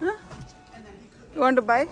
Huh? You want to buy?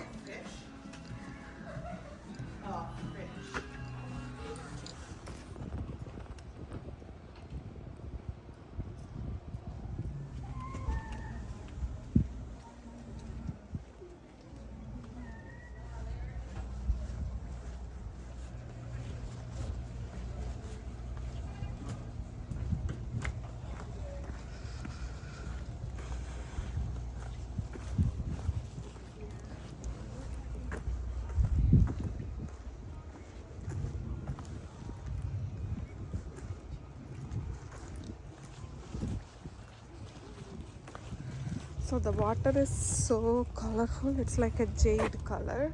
So the water is so colorful. It's like a jade color.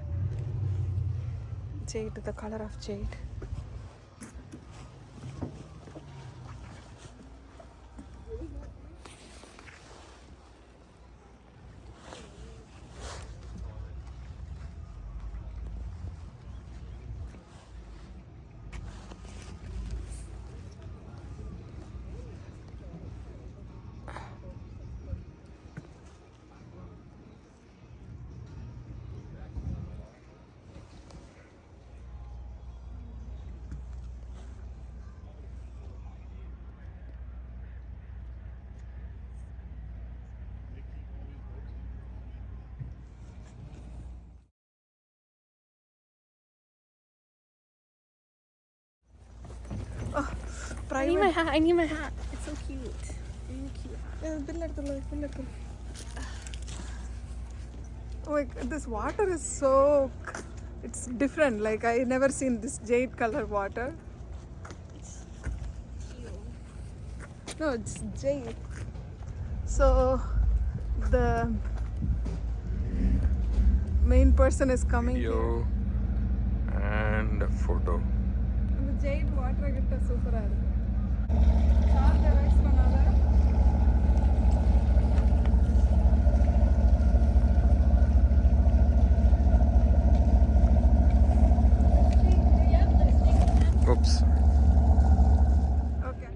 Jade, the color of jade. Oh, I need my hat. I need my hat. It's so cute. Really cute hat. Oh my God, this water is so, it's different. Like I never seen this jade color water. No, it's jade. So the main person is coming Video here. and a photo. The jade water கிட்ட சூப்பரா இருக்கு. Charge rice பண்ணாத. Oops. Okay.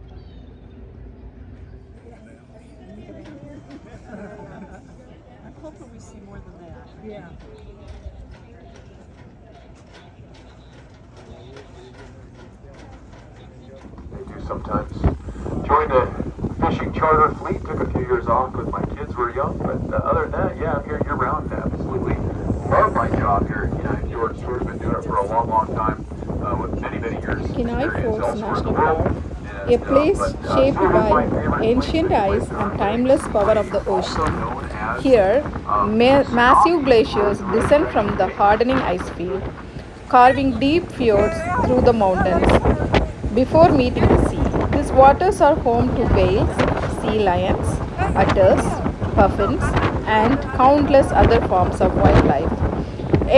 Hopefully we see more than that. Yeah. They do sometimes. Joined a fishing charter fleet, took a few years off when my kids were young, but other than that, yeah, I'm here year-round. Absolutely love my job here at Kenai Fjords. We've been doing it for a long, long time with many, many years Kenai experience Fjords elsewhere in the National world. Park, And, a place shaped Sort of by my favorite ancient place ice because, and timeless power of the also ocean. known as, Here, massive glaciers descend from the hardening ice field, carving deep fjords through the mountains before meeting the sea. These waters are home to whales, sea lions, otters, puffins, and countless other forms of wildlife.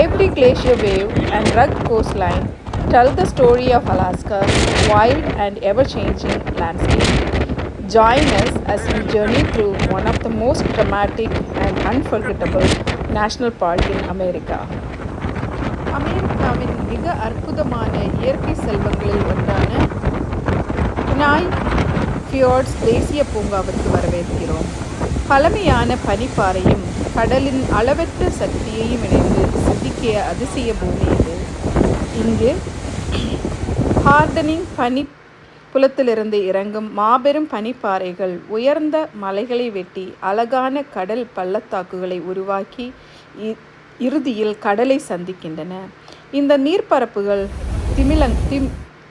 Every glacier wave and rugged coastline tell the story of Alaska's wild and ever-changing landscape. Join us as we journey through one of the most dramatic and unforgettable national parks in America. அமெரிக்காவின் மிக அற்புதமான இயற்கை செல்வங்களில் ஒன்றான கினாய் ஃபியோர்ட்ஸ் தேசிய பூங்காவிற்கு வரவேற்கிறோம். பழமையான பனிப்பாறையும் கடலின் அளவற்ற சக்தியையும் இணைந்து சித்திக்கிய அதிசய பூமி இது. இங்கு ஹார்டனிங் பனி புலத்திலிருந்து இறங்கும் மாபெரும் பனிப்பாறைகள் உயர்ந்த மலைகளை வெட்டி அழகான கடல் பள்ளத்தாக்குகளை உருவாக்கி இறுதியில் கடலை சந்திக்கின்றன. இந்த நீர்ப்பரப்புகள்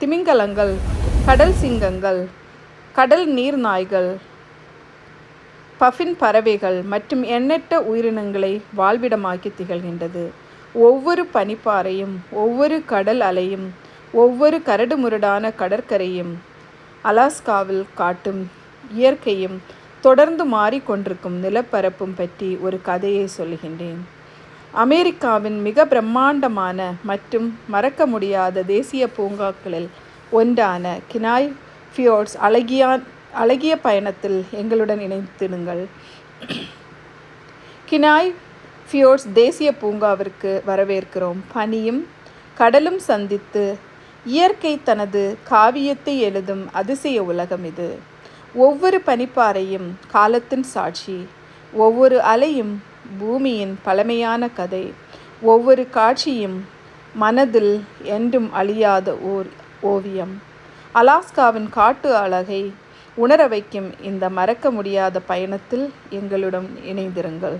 திமிங்கலங்கள், கடல் சிங்கங்கள், கடல் நீர்நாய்கள், பஃபின் பறவைகள் மற்றும் எண்ணற்ற உயிரினங்களை வாழ்விடமாக்கி திகழ்கின்றது. ஒவ்வொரு பனிப்பாறையும், ஒவ்வொரு கடல் அலையும், ஒவ்வொரு கரடுமுரடான கடற்கரையும் அலாஸ்காவில் காட்டும் இயற்கையும் தொடர்ந்து மாறிக்கொண்டிருக்கும் நிலப்பரப்பும் பற்றி ஒரு கதையை சொல்கின்றேன். அமெரிக்காவின் மிக பிரம்மாண்டமான மற்றும் மறக்க முடியாத தேசிய பூங்காக்களில் ஒன்றான கினாய் ஃபியோர்ட்ஸ் அழகிய பயணத்தில் எங்களுடன் இணைந்திடுங்கள். கினாய் ஃபியோர்ட்ஸ் தேசிய பூங்காவிற்கு வரவேற்கிறோம். பனியும் கடலும் சந்தித்து இயற்கை தனது காவியத்தை எழுதும் அதிசய உலகம் இது. ஒவ்வொரு பனிப்பாறையும் காலத்தின் சாட்சி, ஒவ்வொரு அலையும் பூமியின் பழமையான கதை, ஒவ்வொரு காட்சியும் மனதில் என்றும் அழியாத ஓர் ஓவியம். அலாஸ்காவின் காட்டு அழகை உணர வைக்கும் இந்த மறக்க முடியாத பயணத்தில் எங்களுடன் இணைந்திருங்கள்.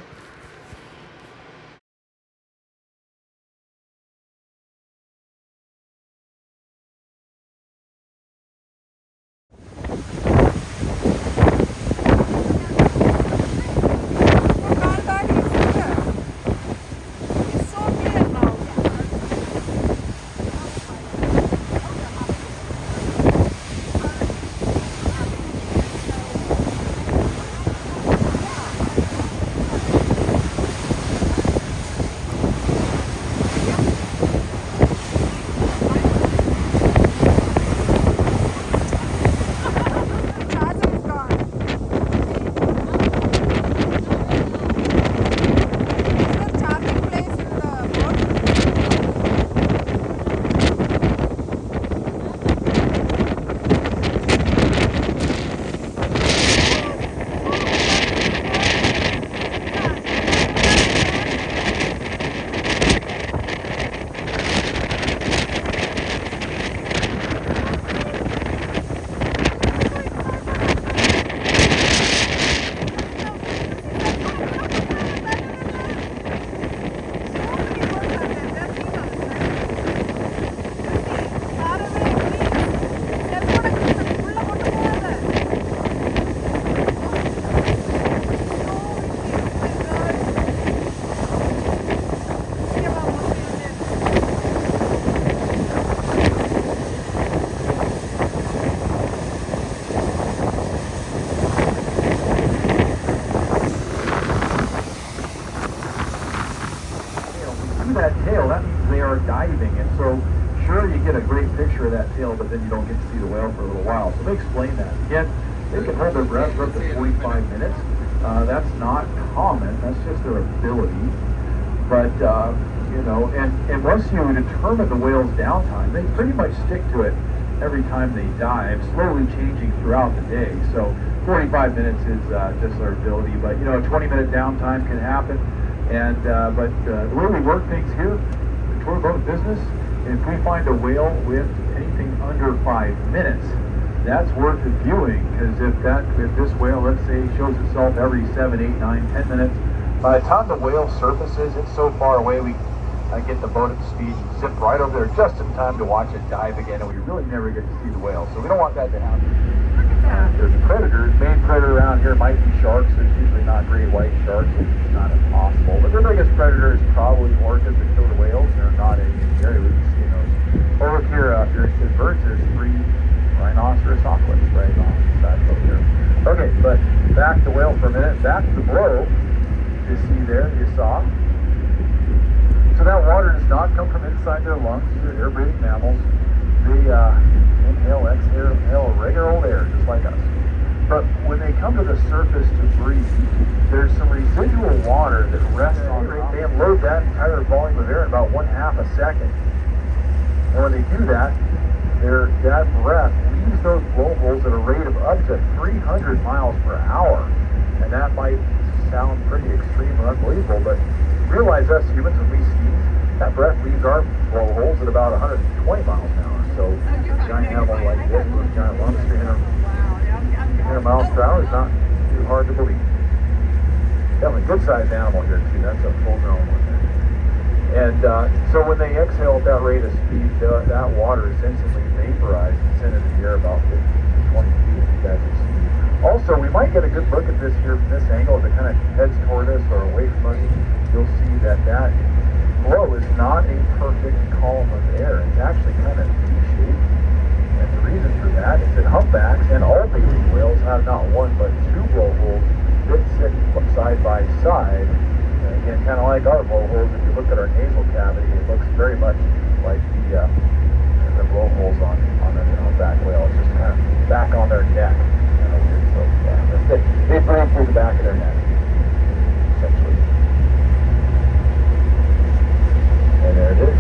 That tail, that means they are diving, and so sure you get a great picture of that tail, but then you don't get to see the whale for a little while. So they explain that. Again, they can hold their breath for up to 45 minutes. That's not common. That's just their ability. But and once you determine the whale's downtime, they pretty much stick to it every time they dive, slowly changing throughout the day. So 45 minutes is just their ability, but a 20-minute downtime can happen. And but the way we work things here, the tour boat business, if we find a whale with anything under 5 minutes, that's worth viewing, because if this whale, let's say, shows itself every 7, 8, 9, 10 minutes, by the time the whale surfaces, it's so far away we get the boat at speed and zip right over there just in time to watch it dive again, and we really never get to see the whale. So we don't want that to happen. There's predators. Main predator around here might be sharks. There's usually not great white sharks. It's not impossible. But the biggest predator is probably orcas and killer whales. They're not in the area we can see those. Over here, there's birds. There's 3 rhinoceros auklets right on the side over here. Okay, but back to whale for a minute. Back to the blow. You see there, you saw. So that water does not come from inside their lungs. These are air-breathing mammals. They inhale, exhale regular old air, just like us. But when they come to the surface to breathe, there's some residual water that rests on them. They unload that entire volume of air in about 1/2 a second. And when they do that, that breath leaves those blowholes at a rate of up to 300 miles per hour. And that might sound pretty extreme or unbelievable, but realize us humans, when we sneeze, that breath leaves our blowholes at about 120 miles an hour. So a giant animal like this with giant lungs, 300 miles per hour is not too hard to believe. Definitely a good-sized animal here too. That's a full-grown one there. And so when they exhale at that rate of speed, that water is instantly vaporized and sent into the air about 50 to 20 feet, if you guys can see. Also, we might get a good look at this here from this angle. If it kind of heads toward us or away from us, you'll see that blow is not a perfect column of air. It's actually kind of V-shaped. And the reason for that is that humpbacks and all baleen whales have not 1 but 2 blowholes that sit side by side. And again, kind of like our blowholes, if you look at our nasal cavity, it looks very much like the blowholes on a humpback whale. It's just kind of back on their neck. So yeah, they breathe through the back of their neck, essentially. And there it is.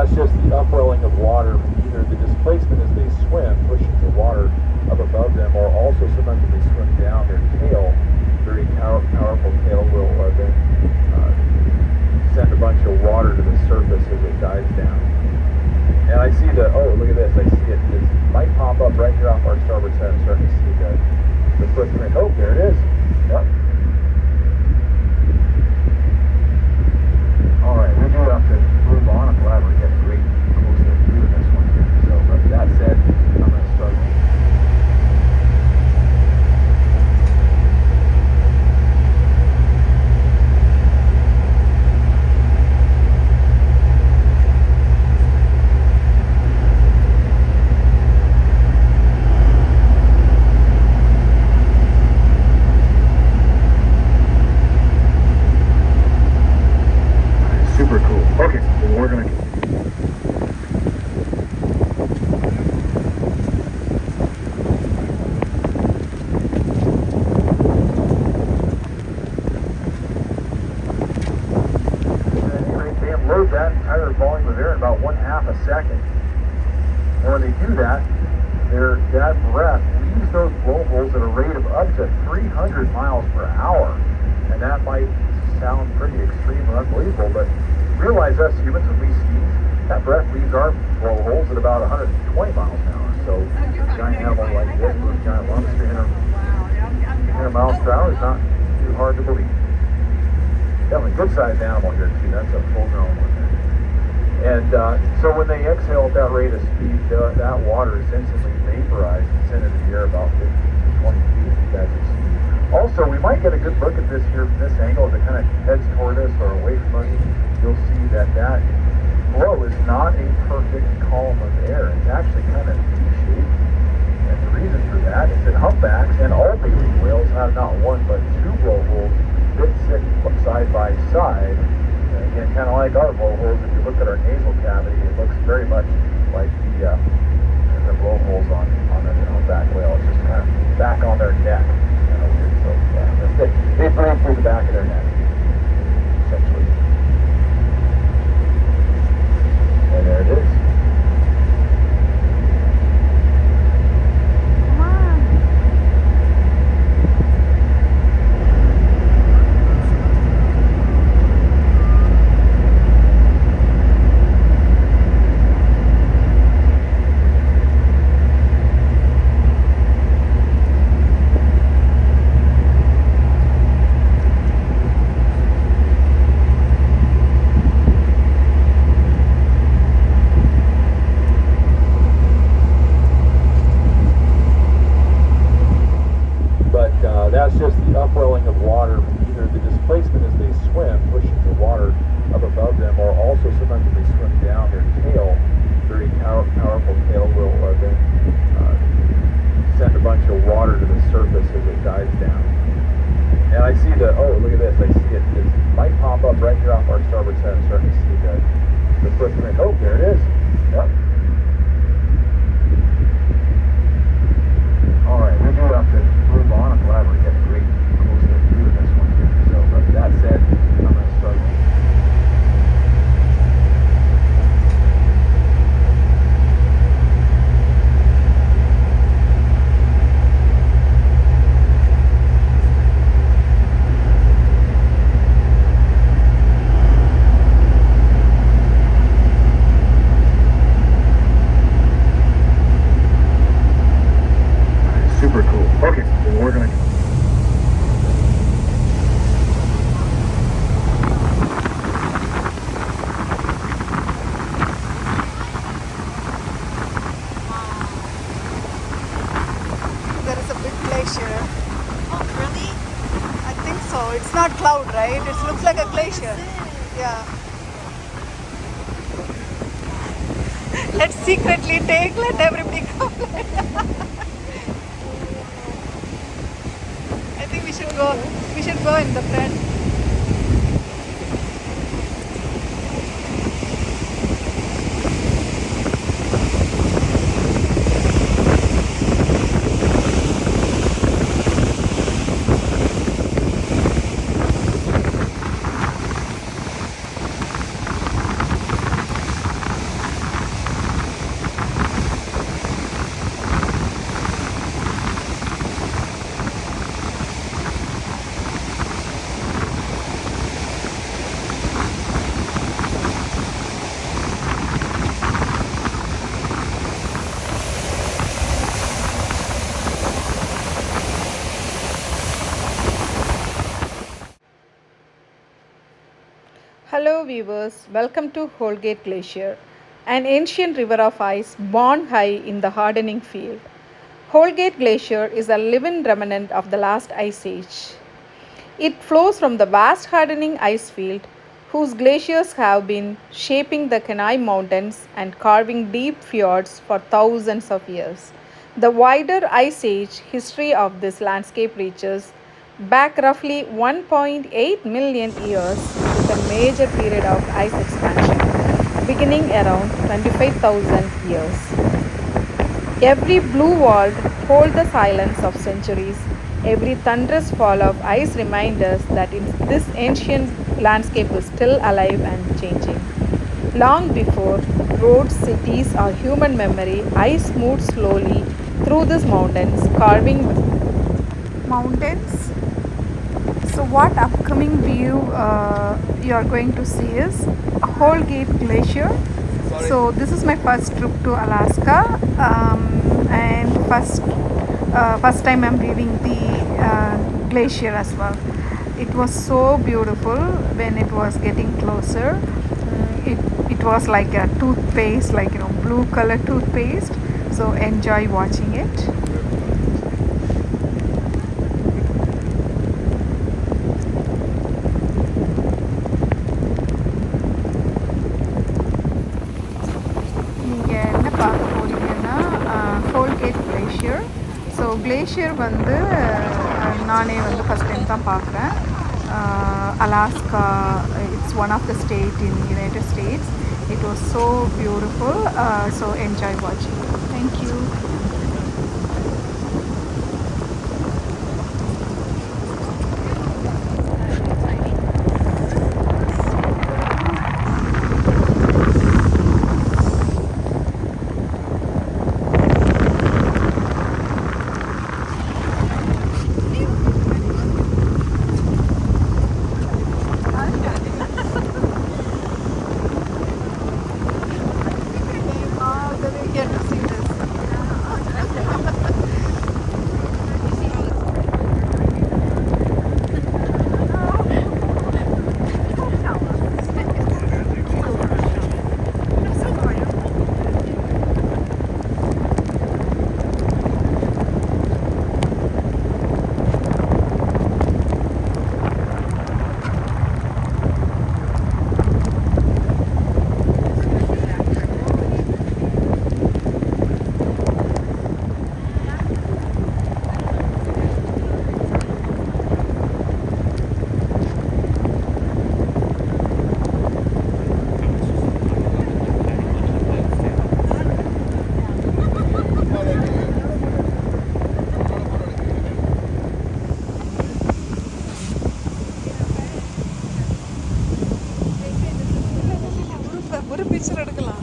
that's just the upwelling of water from either the displacement as they swim, pushing the water up above them, or also sometimes when they swim down, their tail, very powerful tail, will then send a bunch of water to the surface as it dives down. And I see oh, look at this, I see it might pop up right here off our starboard side. I'm starting to see the footprint. Oh, there it is. Yep. All right, we do have to move on. I'm glad we're getting great close-up view of this one here. So, but that said, I'm going to start. Super cool. Okay, well, we're going to... They unload that entire volume of air in about 1/2 a second. And when they do that, that breath leaves those blowholes at a rate of up to 300 miles per hour. And that might sound pretty extreme or unbelievable, but realize us humans, when we sneeze, that breath leaves our blowholes at about 120 miles an hour. So a giant animal like this with giant lungs, 300 miles per hour is not too hard to believe. Definitely a good-sized animal here too. That's a full-grown one there. And so when they exhale at that rate of speed, that water is instantly vaporized and sent into the air about 15 to 20 feet, as you guys can see. Also, we might get a good look at this here from this angle as it kind of heads toward us or away from us. You'll see that flow is not a perfect column of air. It's actually kind of V-shaped. And the reason for that is that humpbacks and all baleen whales have not one but two blowholes that sit side by side. And again, kind of like our blowholes, if you look at our nasal cavity, it looks very much like the blowholes on a humpback whale. It's just kind of back on their neck. So yeah, they breathe through the back of their neck, essentially. And there it is. That's just the upwelling of water from either the displacement as they swim, pushing the water up above them, or also sometimes when they swim down, their tail, very powerful tail, will then send a bunch of water to the surface as it dives down. And I see oh, look at this, I see it might pop up right here off our starboard side. I'm starting to see the footprint. Oh, there it is. Yep. All right, we do have to move on. I'm glad we're getting great close-up view of this one here. So, but that said, I'm going to start. Super cool. Okay, well, we're going to... There is a big glacier. Oh, really? I think so. It's not cloud, right? It looks like a glacier. Yeah. Let's secretly let everybody come. I think we should go in the front. viewers, welcome to Holgate Glacier, an ancient river of ice born high in the hardening field. Holgate Glacier is a living remnant of the last ice age. It flows from the vast hardening ice field, whose glaciers have been shaping the Kenai mountains and carving deep fjords for thousands of years. The wider ice age history of this landscape reaches back roughly 1.8 million years with a major period of ice expansion beginning around 25,000 years. Every blue wall holds the silence of centuries. Every thunderous fall of ice reminds us that this ancient landscape is still alive and changing. Long before roads, cities, or human memory, ice moved slowly through these mountains, carving mountains. So, what upcoming view you are going to see is Holgate Glacier. So, this is my first trip to Alaska, and first time I'm reading the glacier as well. It was so beautiful when it was getting closer. It was like a toothpaste, like blue color toothpaste. So enjoy watching it. Holgate Glacier. So Glacier வந்து நானே வந்து first time தான் பார்க்குறேன். Alaska, it's one of the state in United States. It was so beautiful. So enjoy watching it. Thank you. ஒரு picture எடுக்கலாம்.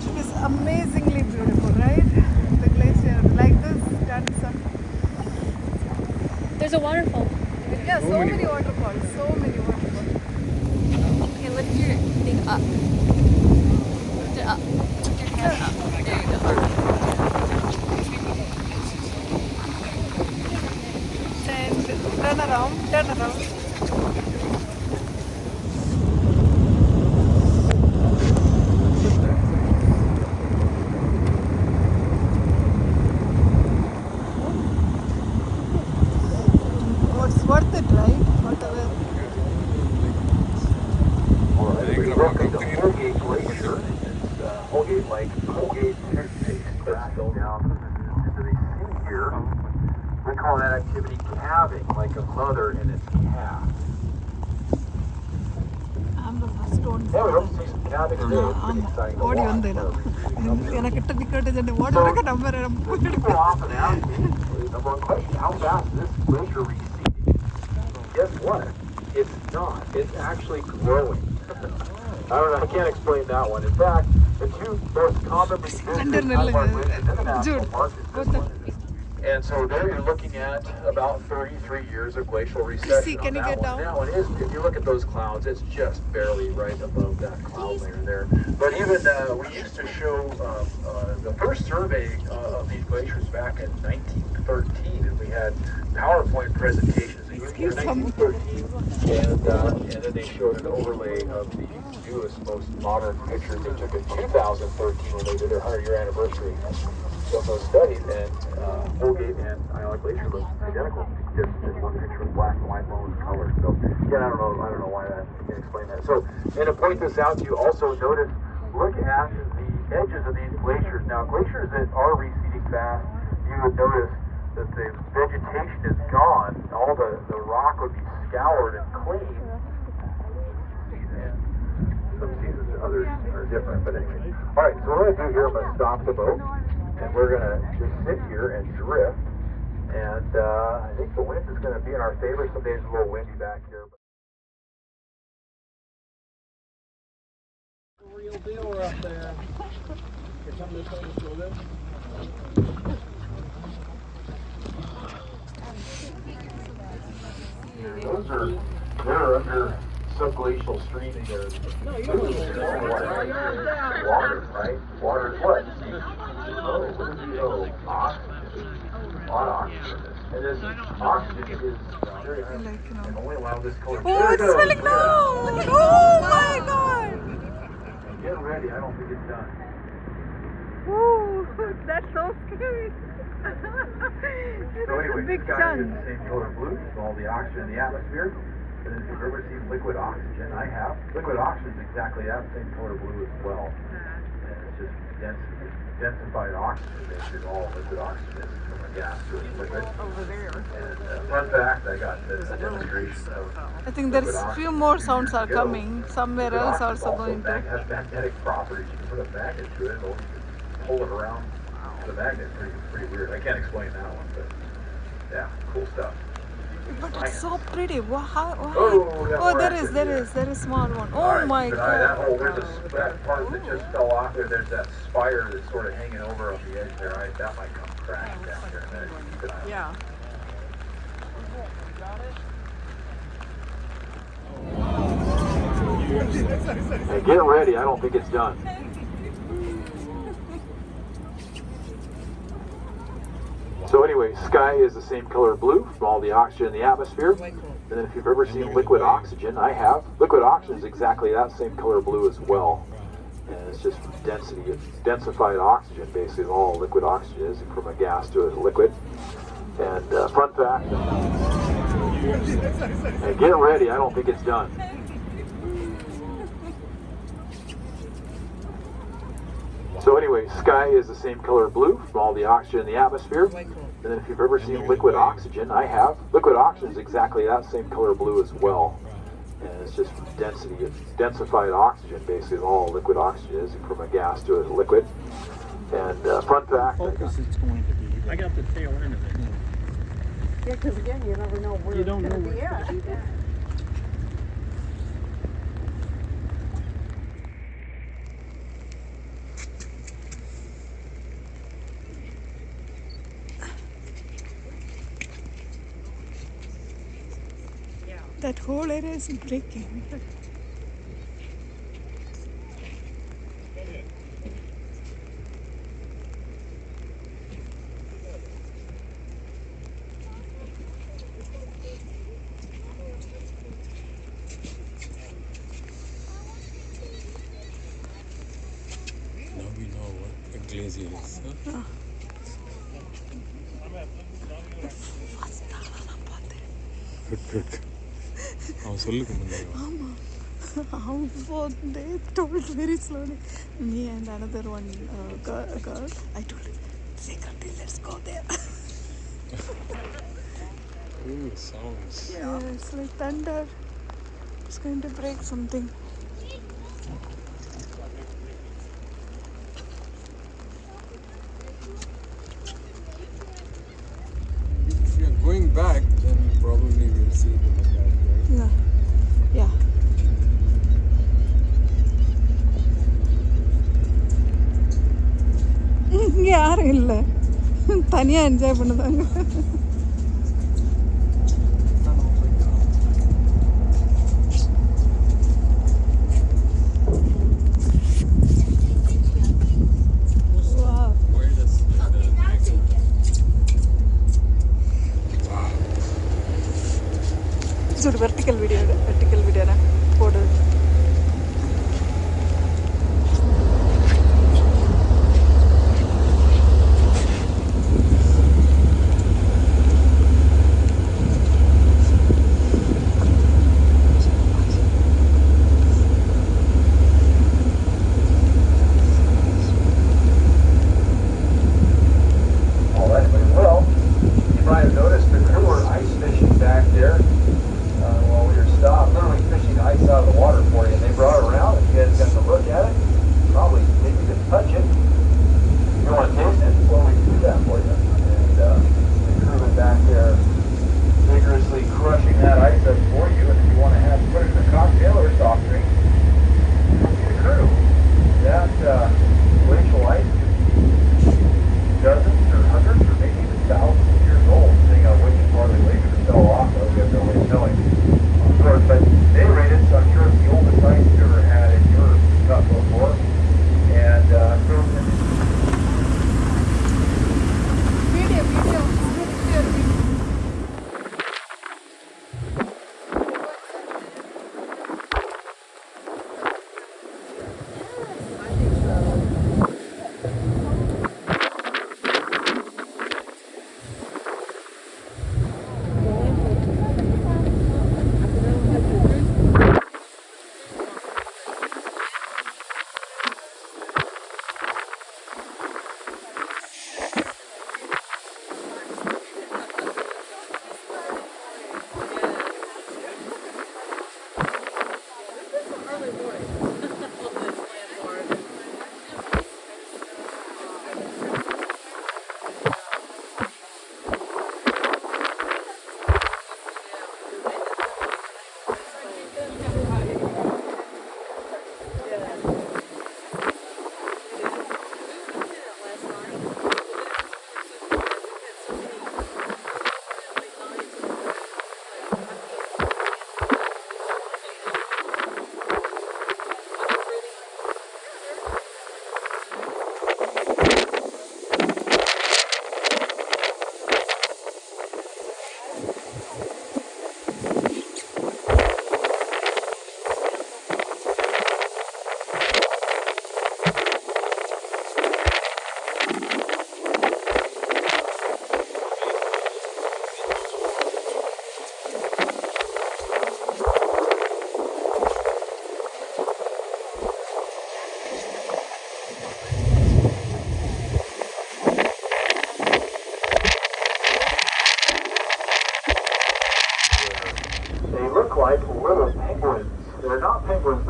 It is amazingly beautiful, right? The glacier like this stands up. There's a waterfall. Yeah, so many waterfalls, so many waterfalls. Okay, lift your thing up. Lift it up. Lift your hand up. There you go. And turn around, turn around. It's worth it, right? Whatever. All right, we welcome to Holgate Glacier. It's Holgate Lake, Holgate toothpaste back down into the sea here. We call that activity calving, like a mother and its calf. I'm the first one. Yeah, we hope to see some calving today. It's pretty exciting to ஓடி watch. வந்தேன் எனக்கு கிட்ட நிக்கட்டு ஓடி So, வரக்க number people often ask me, number one question, how fast is this glacier receding? Guess what? It's not. It's actually growing. I don't know. I can't explain that one. In fact, the two most commonly visited unmarked glaciers in the national park is this one. And so there you're looking at about 33 years of glacial recession. See, can on you that get one. down? Now it is. If you look at those clouds, it's just barely right above that cloud layer there. But even we used to show the first survey of these glaciers back in 1913, and we had PowerPoint presentations. And Excuse some. And then they showed an overlay of the newest, most modern pictures they took in 2013 when they did their 100-year anniversary of those studies. And Holgate and Glacier look identical. Just one picture was black and white, one was color. So again, I don't know why that. I can't explain that. So, and to point this out to you, also notice, look at the edges of these glaciers. Now, glaciers that are receding fast, you would notice that the vegetation is gone. All the rock would be scoured and clean. Some seasons, others are different, but anyway. All right, so what I'm going to do here, I'm going to stop the boat, and we're going to just sit here and drift. And I think the wind is going to be in our favor. Some days it's a little windy back here. Real deal up there. Here come this thing still good. They're under subglacial streaming. Water, right? Water is what? What is the O? Oxygen. A lot of oxygen. And this oxygen is very high and only allow this color. Oh, it's smelling now! Oh my god! Get ready, I don't think it's done. Oh, that's so scary. So anyway, big this guy chunk. is the same color blue, so all the oxygen in the atmosphere. And if you've ever seen liquid oxygen, I have. Liquid oxygen is exactly that same color blue as well. And it's just densified oxygen, basically all liquid oxygen is from a gas to a liquid. Over there. And fun fact, I got the demonstration of I think there's liquid few oxygen more a few sounds years are ago. coming. Somewhere Liquid else oxygen also going to. has magnetic properties. You can put a magnet to it, or you can pull it around the magnet. Pretty weird. I can't explain that one, but yeah, cool stuff. But it's so pretty. How? Oh, There is small one. Oh Alright, my so god. that part that just fell off there, there's that spire that's sort of hanging over on the edge there. Right? That might come crashing down here in a minute. Keep an eye on it. Yeah. Hey, get ready, I don't think it's done. So anyway, sky is the same color blue from all the oxygen in the atmosphere. And then if you've ever seen liquid oxygen, I have. Liquid oxygen is exactly that same color blue as well. And it's just density, it's densified oxygen, basically all liquid oxygen is from a gas to a liquid. And fun fact, hey, get ready, I don't think it's done. So anyway, sky is the same color blue from all the oxygen in the atmosphere. And then if you've ever seen liquid oxygen, I have. Liquid oxygen is exactly that same color blue as well. And it's just density, it's densified oxygen, basically all liquid oxygen is from a gas to a liquid. And fun fact, Focus it's going to be. I got the tail end of it. Yeah, because again, you never know where You don't it's know going to be where it's at. gonna be. That whole area is breaking. Now we know what a glacier is. Huh? Good. அவன் சொல்லுக்கு They told very slowly. Me and another one girl. I told her, secretly, let's go there. Ooh, sounds. Yeah, it's like thunder. It's going to break something. If we are going back, then probably we'll see them back, right? Yeah. Yeah. இங்கே யாரும் இல்லை தனியாக enjoy பண்ணுதாங்க Why does the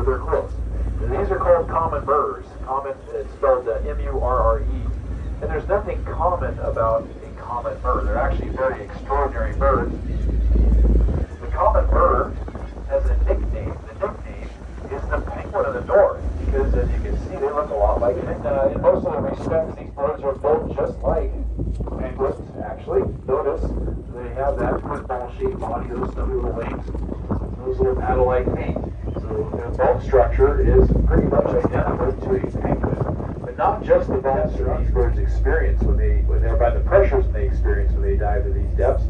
but they're close. And these are called common murres. Common is spelled M-U-R-R-E. And there's nothing common about a common murre. They're actually very extraordinary birds. The common murre has a nickname. The nickname is the penguin of the north, because as you can see, they look a lot like it. In most of the respects, these birds are built just like penguins, actually. Notice they have that football-shaped body, those stubby little legs, those little paddle-like feet. So their bone structure is pretty much identical to a penguin. But not just the bone structure these birds experience when they're by the pressures they experience when they dive to these depths.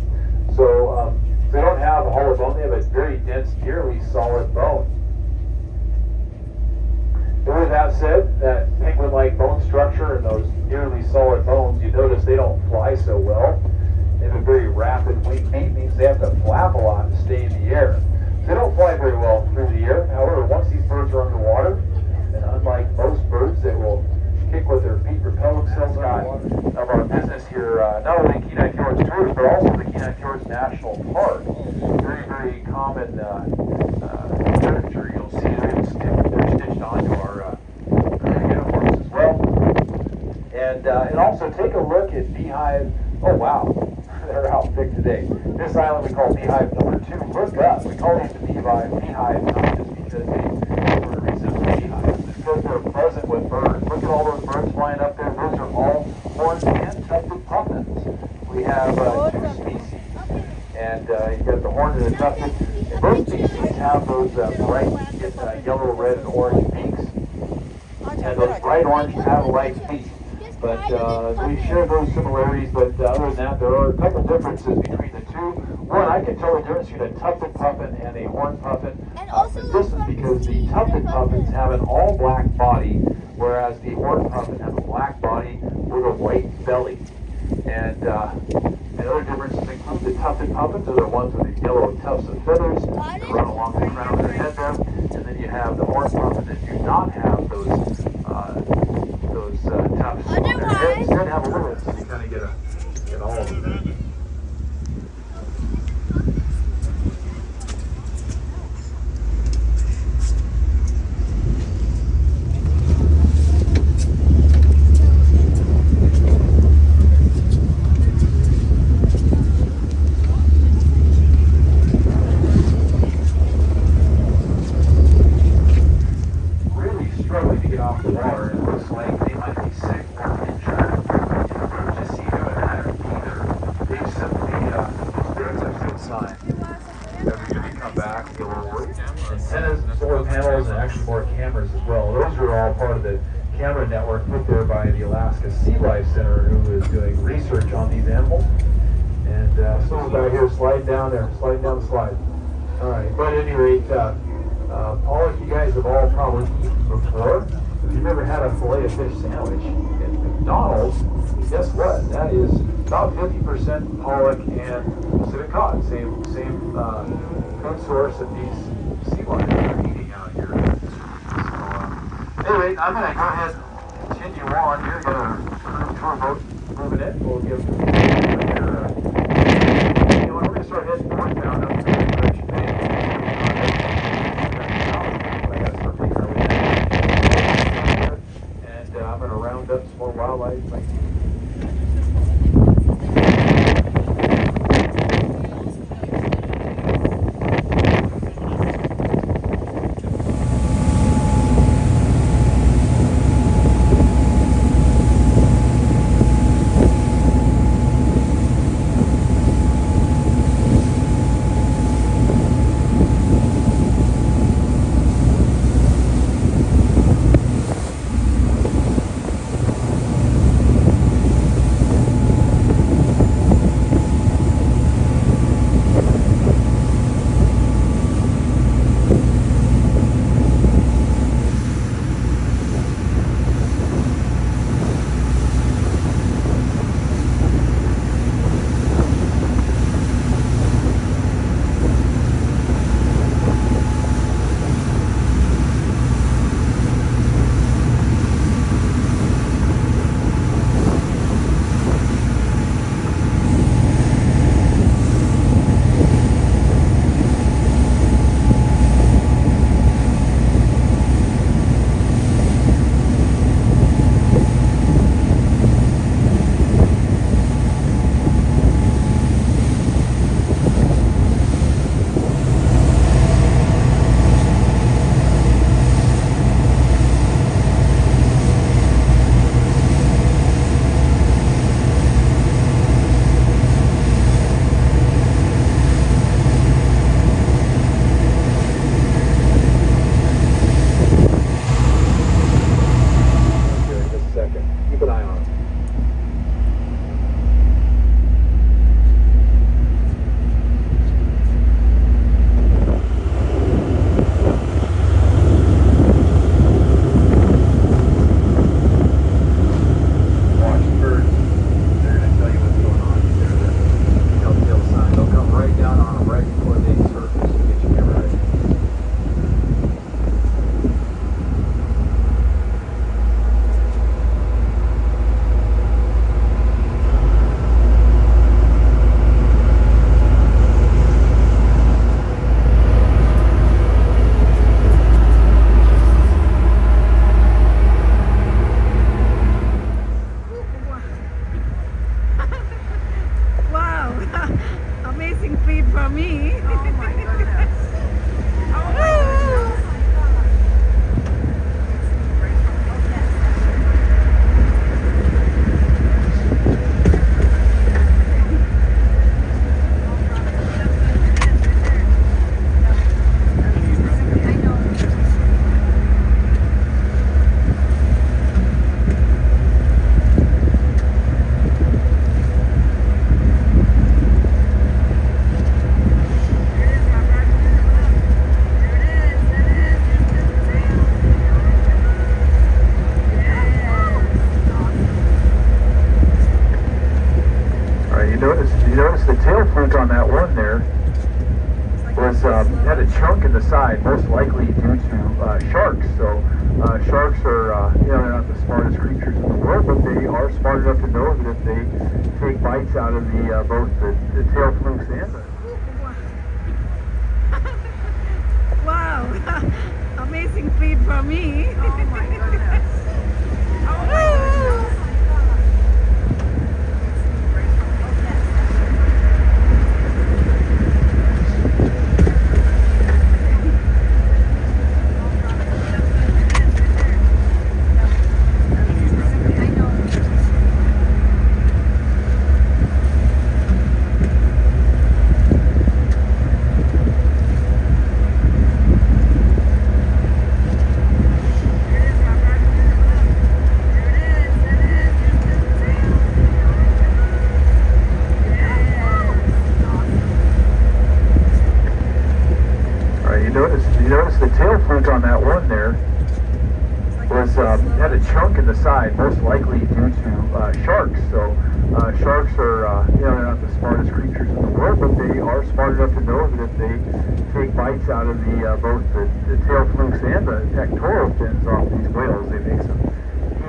So they don't have a hollow bone, they have a very dense, nearly solid bone. And with that said, that penguin-like bone structure and those nearly solid bones, you notice they don't fly so well. They have a very rapid wing beat, means they have to flap a lot to stay in the air. So they don't fly very well through the air. However, once these birds are underwater, and unlike most birds that will kick with their feet, propel themselves underwater, of our business here, not only Kenai Fjords Tours, but also the Kenai Fjords National Park. Very, very common literature. You'll see they're stitched onto our uniforms as well. And also take a look at Beehive. Oh wow, they're out thick today. This island we call Beehive number 2. Look up. We call these the Beehive not just because they resemble beehives, but because they're present with birds. Look at all those birds flying up there. Those are all horned and tufted puffins. We have 2 species. And you've got the horned and the tufted. And both species have those bright yellow, red, and orange beaks. And those bright orange paddle-like feet. But we share those similarities, but other than that, there are a couple differences between the two. One, I can tell the difference between a tufted puffin and a horned puffin. This is because the tufted puffins have an all-black body, whereas the horned puffin have a black body with a white belly. And other differences include the tufted puffins are the ones with the yellow tufts of feathers that run along the crown of their head there. And then you have the horned puffin that do not have those tufts on their head. Instead have a little, so you kind of get all of them. Sea Life Center, who is doing research on these animals. And someone's out here sliding down the slide. All right, but at any rate, all of you guys have all probably eaten before. If you've ever had a filet of fish sandwich at McDonald's, guess what? That is about 50% pollock and Pacific cod. Same food source that these sea lions are eating out here. So, anyway, I'm going to go ahead and continue on. You're going to tour boat moving in. We'll give we're going to start heading northbound up to the direction and I'm going to round up some more wildlife. are, they're not the smartest creatures in the world, but they are smart enough to know that if they take bites out of the both the tail flukes and the... Wow, amazing feed for me. Oh my goodness. Oh my goodness. You notice the tail fluke on that one there was had a chunk in the side, most likely due to sharks. So sharks are, they're not the smartest creatures in the world, but they are smart enough to know that if they take bites out of the both the tail flukes and the pectoral fins off these whales, they make them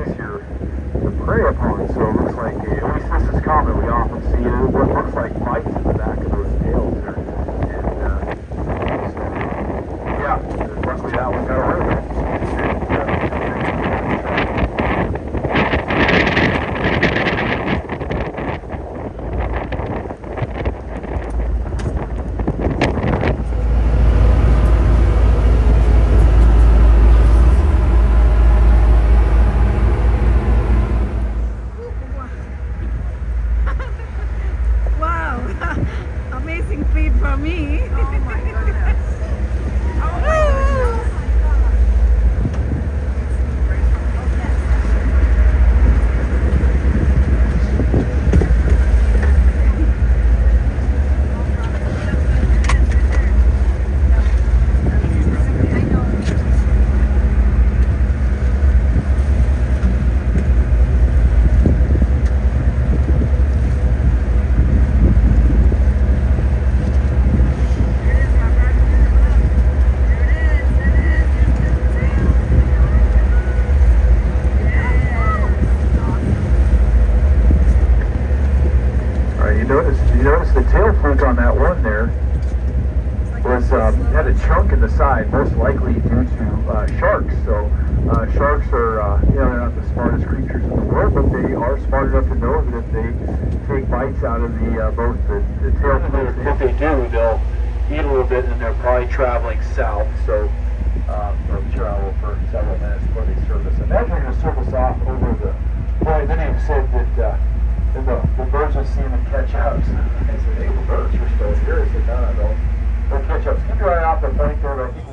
easier to prey upon. So it looks like, at least this is common, we often see what looks like bites in the back of those tails there. Yeah, luckily that one got away with it. Wow, amazing feed for me. Oh my goodness. Oh my goodness. You notice the tail fluke on that one there was had a chunk in the side, most likely due to sharks. So sharks are, they're not the smartest creatures in the world, but they are smart enough to know that if they take bites out of the both the tail flukes, if they do, they'll eat a little bit, and they're probably traveling south. So they'll travel for several minutes before they service. Imagine you're going to service off over the point. Then he said that. And the birds will see them and catch up. So I said, hey, the birds are still here. I said, no, they'll catch up. So keep your eye off the point there, but I think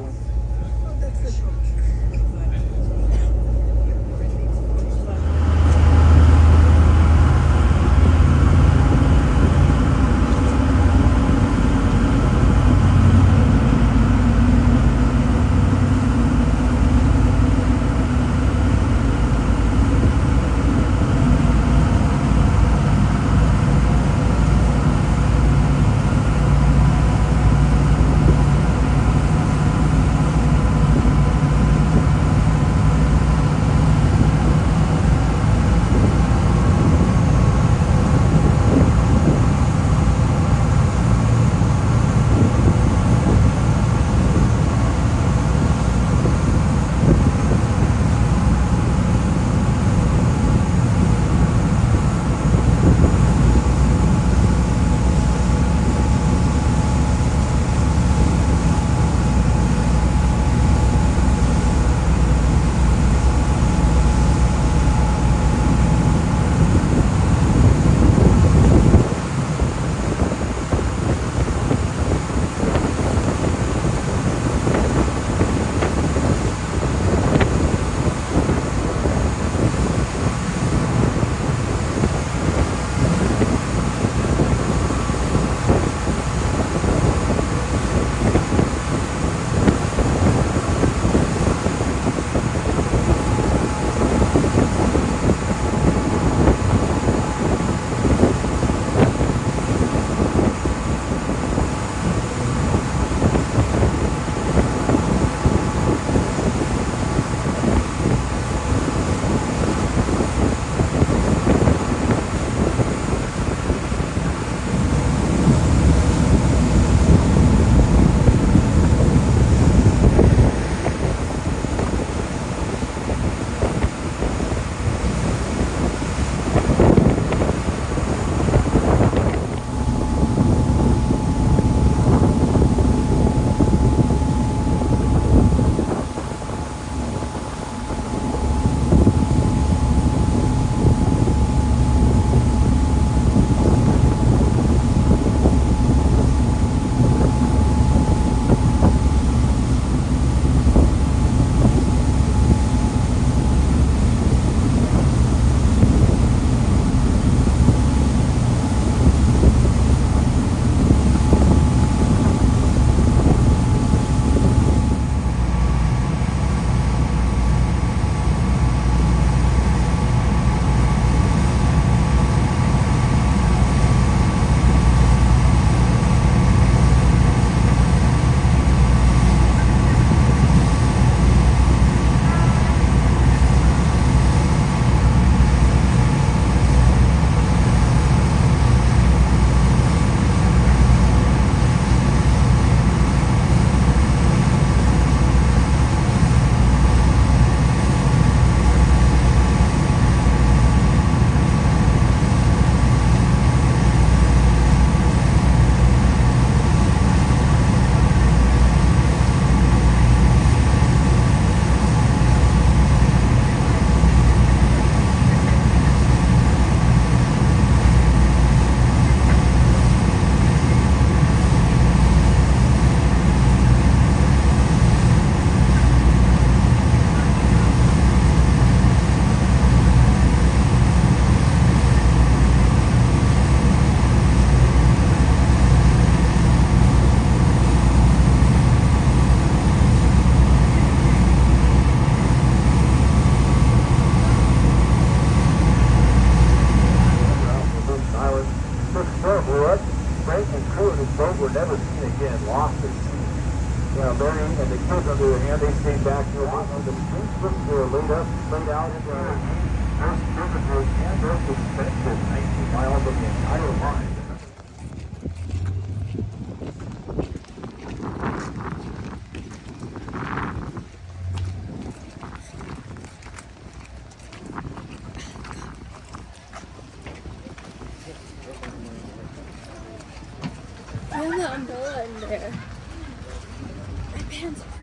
again, lost at sea. Yeah, Mary and the kids, on the other hand, they stayed back here. The street slips were laid out into our first temperature and their suspension 19 miles of the entire line. I have the umbrella in there. My pants are